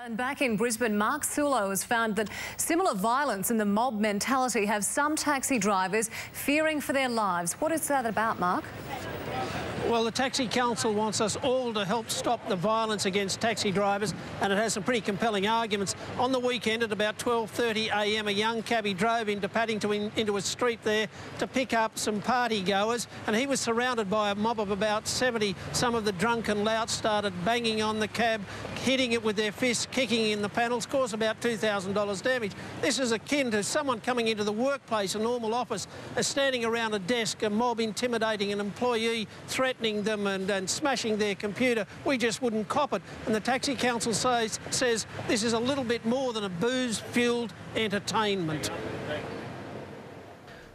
And back in Brisbane, Mark Sulo has found that similar violence and the mob mentality have some taxi drivers fearing for their lives. What is that about, Mark? Well, the Taxi Council wants us all to help stop the violence against taxi drivers, and it has some pretty compelling arguments. On the weekend at about 12:30 a.m, a young cabbie drove into Paddington into a street there to pick up some party goers, and he was surrounded by a mob of about 70. Some of the drunken louts started banging on the cab, hitting it with their fists, kicking in the panels, caused about $2,000 damage. This is akin to someone coming into the workplace, a normal office, standing around a desk, a mob intimidating an employee, threatening them and smashing their computer. We just wouldn't cop it. And the Taxi Council says this is a little bit more than a booze-fuelled entertainment.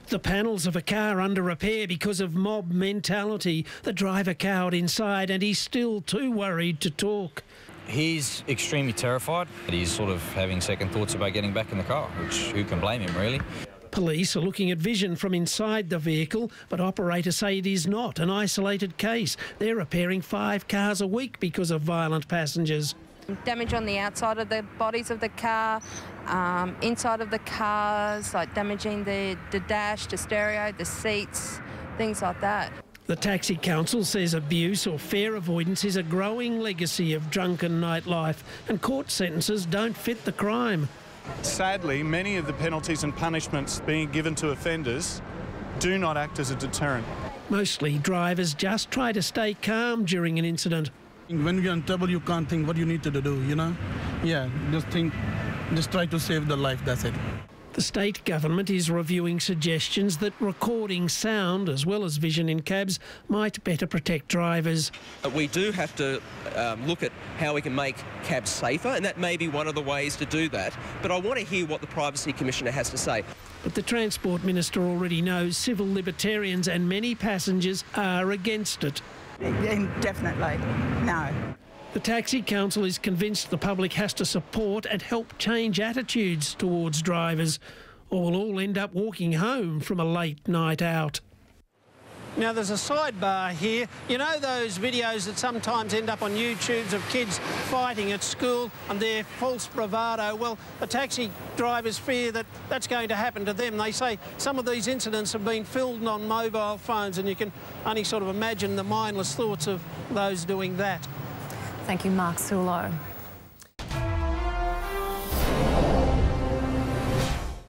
The panels of a car under repair because of mob mentality. The driver cowered inside and he's still too worried to talk. He's extremely terrified. He's sort of having second thoughts about getting back in the car, which who can blame him, really? Police are looking at vision from inside the vehicle, but operators say it is not an isolated case. They're repairing 5 cars a week because of violent passengers. Damage on the outside of the bodies of the car, inside of the cars, like damaging the dash, the stereo, the seats, things like that. The Taxi Council says abuse or fare avoidance is a growing legacy of drunken nightlife, and court sentences don't fit the crime. Sadly, many of the penalties and punishments being given to offenders do not act as a deterrent. Mostly drivers just try to stay calm during an incident. When you're in trouble, you can't think what you need to do, you know? Yeah, just try to save the life, that's it. The state government is reviewing suggestions that recording sound as well as vision in cabs might better protect drivers. We do have to look at how we can make cabs safer, and that may be one of the ways to do that. But I want to hear what the Privacy Commissioner has to say. But the Transport Minister already knows civil libertarians and many passengers are against it. Definitely, no. The Taxi Council is convinced the public has to support and help change attitudes towards drivers, or we'll all end up walking home from a late night out. Now, there's a sidebar here. You know those videos that sometimes end up on YouTube of kids fighting at school and their false bravado? Well, the taxi drivers fear that that's going to happen to them. They say some of these incidents have been filmed on mobile phones, and you can only sort of imagine the mindless thoughts of those doing that. Thank you, Mark Sulo.